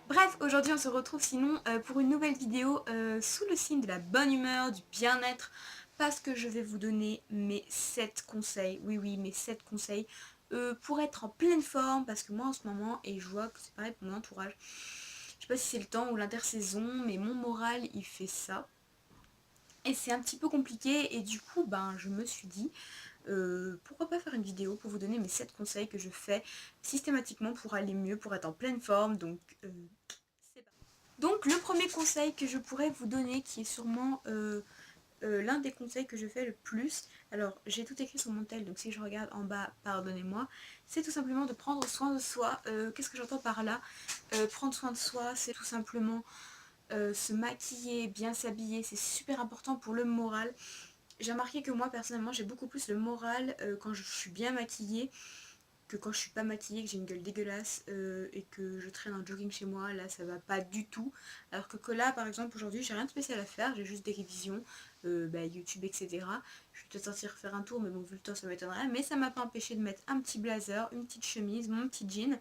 Bref, aujourd'hui on se retrouve sinon pour une nouvelle vidéo sous le signe de la bonne humeur, du bien-être, parce que je vais vous donner mes 7 conseils, oui oui mes 7 conseils pour être en pleine forme, parce que moi en ce moment, et je vois que c'est pareil pour mon entourage, je sais pas si c'est le temps ou l'intersaison, mais mon moral il fait ça. Et c'est un petit peu compliqué et du coup je me suis dit pourquoi pas faire une vidéo pour vous donner mes 7 conseils que je fais systématiquement pour aller mieux, pour être en pleine forme. Donc c'est parti. Donc le premier conseil que je pourrais vous donner, qui est sûrement l'un des conseils que je fais le plus, alors j'ai tout écrit sur mon tel, donc si je regarde en bas, pardonnez-moi, c'est tout simplement de prendre soin de soi. Qu'est-ce que j'entends par là? Prendre soin de soi, c'est tout simplement se maquiller, bien s'habiller, c'est super important pour le moral. J'ai remarqué que moi personnellement j'ai beaucoup plus le moral quand je suis bien maquillée que quand je suis pas maquillée, que j'ai une gueule dégueulasse et que je traîne en jogging chez moi. Là ça va pas du tout. Alors que là par exemple aujourd'hui j'ai rien de spécial à faire, j'ai juste des révisions, YouTube etc. Je vais peut-être sortir faire un tour, mais bon vu le temps ça m'étonnerait. Mais ça m'a pas empêché de mettre un petit blazer, une petite chemise, mon petit jean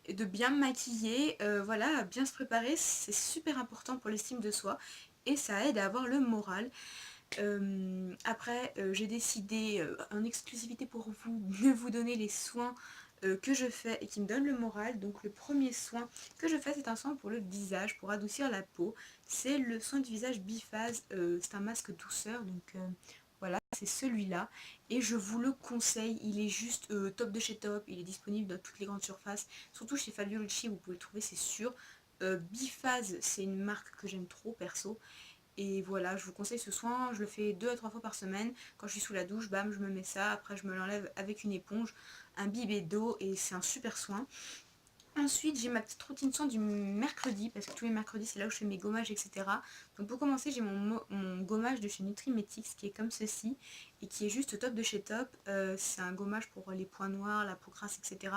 et de bien me maquiller. Voilà, bien se préparer, c'est super important pour l'estime de soi et ça aide à avoir le moral. Après, j'ai décidé en exclusivité pour vous de vous donner les soins que je fais et qui me donnent le moral. Donc le premier soin que je fais, c'est un soin pour le visage, pour adoucir la peau. C'est le soin du visage biphase, c'est un masque douceur, donc voilà, c'est celui-là. Et je vous le conseille, il est juste top de chez top, il est disponible dans toutes les grandes surfaces, surtout chez Fabio Luci, vous pouvez le trouver, c'est sûr. Biphase, c'est une marque que j'aime trop perso. Et voilà, je vous conseille ce soin, je le fais 2 à 3 fois par semaine. Quand je suis sous la douche, bam, je me mets ça. Après, je me l'enlève avec une éponge, un bibet d'eau et c'est un super soin. Ensuite, j'ai ma petite routine soin du mercredi, parce que tous les mercredis, c'est là où je fais mes gommages, etc. Donc pour commencer, j'ai mon gommage de chez Nutrimetics qui est comme ceci et qui est juste top de chez top. C'est un gommage pour les points noirs, la peau grasse, etc.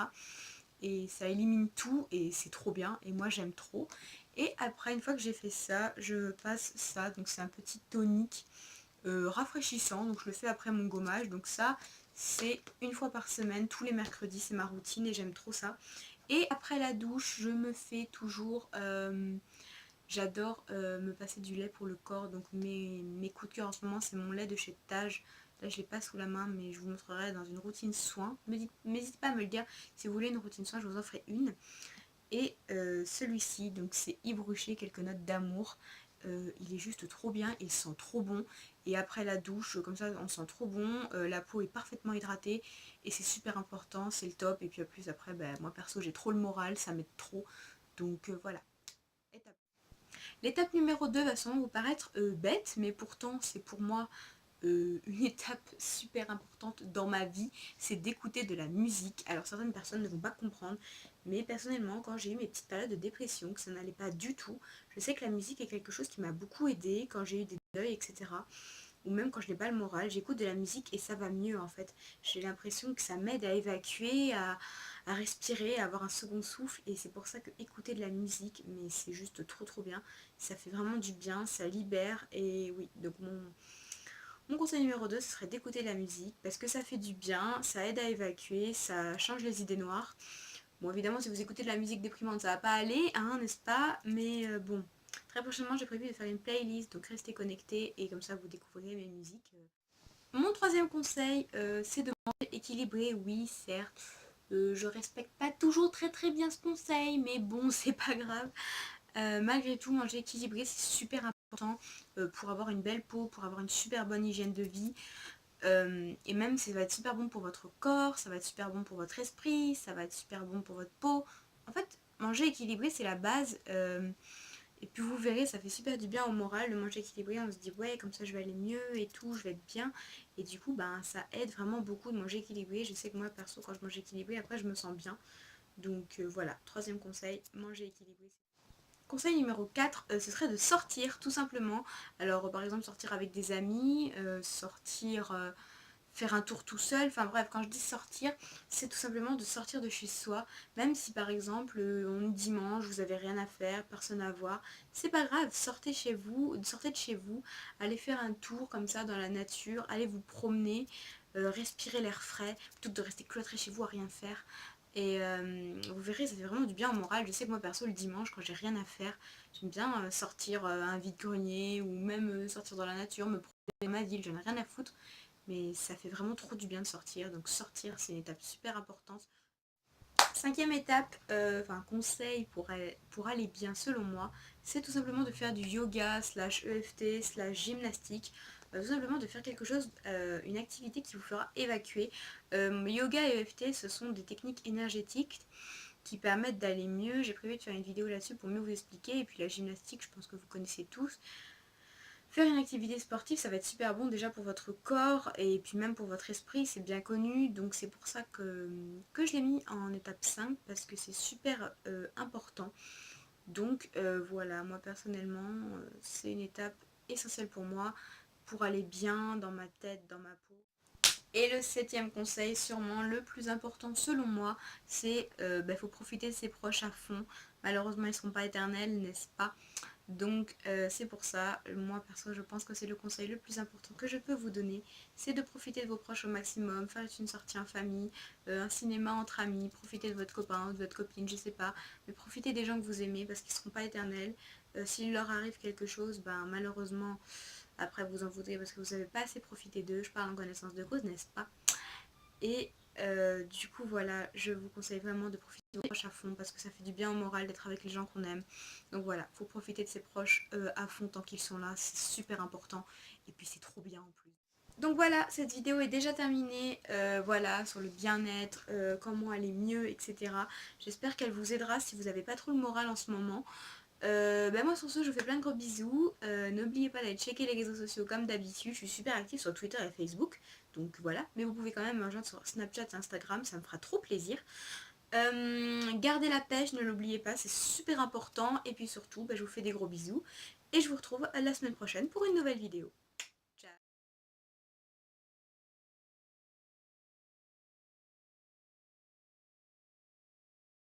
Et ça élimine tout et c'est trop bien et moi j'aime trop. Et après, une fois que j'ai fait ça, je passe ça, donc c'est un petit tonique rafraîchissant, donc je le fais après mon gommage. Donc ça, c'est une fois par semaine, tous les mercredis, c'est ma routine et j'aime trop ça. Et après la douche, je me fais toujours, j'adore me passer du lait pour le corps, donc mes coups de cœur en ce moment, c'est mon lait de chez Tage. Là, je l'ai pas sous la main, mais je vous montrerai dans une routine soin. N'hésitez pas à me le dire, si vous voulez une routine soin, je vous en ferai une. Et celui-ci, donc c'est Yves Rocher, quelques notes d'amour. Il est juste trop bien, il sent trop bon. Et après la douche, comme ça, on sent trop bon. La peau est parfaitement hydratée et c'est super important, c'est le top. Et puis en plus, après, moi perso, j'ai trop le moral, ça m'aide trop. Donc voilà. L'étape numéro 2 va sûrement vous paraître bête, mais pourtant c'est pour moi une étape super importante dans ma vie, c'est d'écouter de la musique. Alors certaines personnes ne vont pas comprendre, mais personnellement quand j'ai eu mes petites périodes de dépression, que ça n'allait pas du tout, je sais que la musique est quelque chose qui m'a beaucoup aidée quand j'ai eu des deuils, etc. Ou même quand je n'ai pas le moral, j'écoute de la musique et ça va mieux en fait. J'ai l'impression que ça m'aide à évacuer, à respirer, à avoir un second souffle et c'est pour ça que écouter de la musique, mais c'est juste trop trop bien. Ça fait vraiment du bien, ça libère et oui, donc mon conseil numéro 2, ce serait d'écouter de la musique parce que ça fait du bien, ça aide à évacuer, ça change les idées noires. Bon, évidemment, si vous écoutez de la musique déprimante, ça va pas aller, hein, n'est-ce pas? Mais bon, très prochainement, j'ai prévu de faire une playlist, donc restez connectés et comme ça, vous découvrirez mes musiques. Mon troisième conseil, c'est de manger équilibré. Oui, certes, je respecte pas toujours très très bien ce conseil, mais bon, c'est pas grave. Malgré tout, manger équilibré, c'est super important pour avoir une belle peau, pour avoir une super bonne hygiène de vie. Et même, ça va être super bon pour votre corps, ça va être super bon pour votre esprit, ça va être super bon pour votre peau. En fait, manger équilibré, c'est la base. Et puis vous verrez, ça fait super du bien au moral de manger équilibré. On se dit, ouais, comme ça je vais aller mieux et tout, je vais être bien. Et du coup, ça aide vraiment beaucoup de manger équilibré. Je sais que moi, perso, quand je mange équilibré, après, je me sens bien. Donc voilà, troisième conseil, manger équilibré. Conseil numéro 4, ce serait de sortir tout simplement. Alors par exemple sortir avec des amis, sortir, faire un tour tout seul, enfin bref, quand je dis sortir, c'est tout simplement de sortir de chez soi, même si par exemple on est dimanche, vous avez rien à faire, personne à voir, c'est pas grave, sortez de chez vous, allez faire un tour comme ça dans la nature, allez vous promener, respirer l'air frais, plutôt que de rester cloîtré chez vous à rien faire. Et vous verrez, ça fait vraiment du bien au moral. Je sais que moi perso le dimanche quand j'ai rien à faire, j'aime bien sortir un vide-grenier ou même sortir dans la nature, me promener dans ma ville, j'en ai rien à foutre. Mais ça fait vraiment trop du bien de sortir. Donc sortir c'est une étape super importante. Cinquième étape, enfin conseil pour aller bien selon moi, c'est tout simplement de faire du yoga slash EFT slash gymnastique. Tout simplement de faire quelque chose, une activité qui vous fera évacuer. Yoga et EFT ce sont des techniques énergétiques qui permettent d'aller mieux. J'ai prévu de faire une vidéo là-dessus pour mieux vous expliquer. Et puis la gymnastique, je pense que vous connaissez tous. Faire une activité sportive, ça va être super bon déjà pour votre corps et puis même pour votre esprit, c'est bien connu. Donc c'est pour ça que je l'ai mis en étape 5 parce que c'est super important. Donc voilà, moi personnellement, c'est une étape essentielle pour moi, pour aller bien dans ma tête, dans ma peau. Et le septième conseil, sûrement le plus important selon moi, c'est faut profiter de ses proches à fond. Malheureusement, ils ne seront pas éternels, n'est-ce pas? Donc c'est pour ça, moi perso je pense que c'est le conseil le plus important que je peux vous donner, c'est de profiter de vos proches au maximum, faire une sortie en famille, un cinéma entre amis, profiter de votre copain, de votre copine, je sais pas, mais profitez des gens que vous aimez parce qu'ils ne seront pas éternels. S'il leur arrive quelque chose, ben malheureusement après vous en voudrez parce que vous n'avez pas assez profité d'eux, je parle en connaissance de cause, n'est-ce pas? Et du coup voilà, je vous conseille vraiment de profiter de vos proches à fond parce que ça fait du bien au moral d'être avec les gens qu'on aime. Donc voilà, faut profiter de ses proches à fond tant qu'ils sont là, c'est super important. Et puis c'est trop bien en plus. Donc voilà, cette vidéo est déjà terminée, voilà, sur le bien-être, comment aller mieux, etc. J'espère qu'elle vous aidera si vous n'avez pas trop le moral en ce moment. Moi sur ce je vous fais plein de gros bisous, n'oubliez pas d'aller checker les réseaux sociaux comme d'habitude, je suis super active sur Twitter et Facebook, donc voilà, mais vous pouvez quand même me rejoindre sur Snapchat et Instagram, ça me fera trop plaisir. Gardez la pêche, ne l'oubliez pas, c'est super important, et puis surtout je vous fais des gros bisous, et je vous retrouve la semaine prochaine pour une nouvelle vidéo.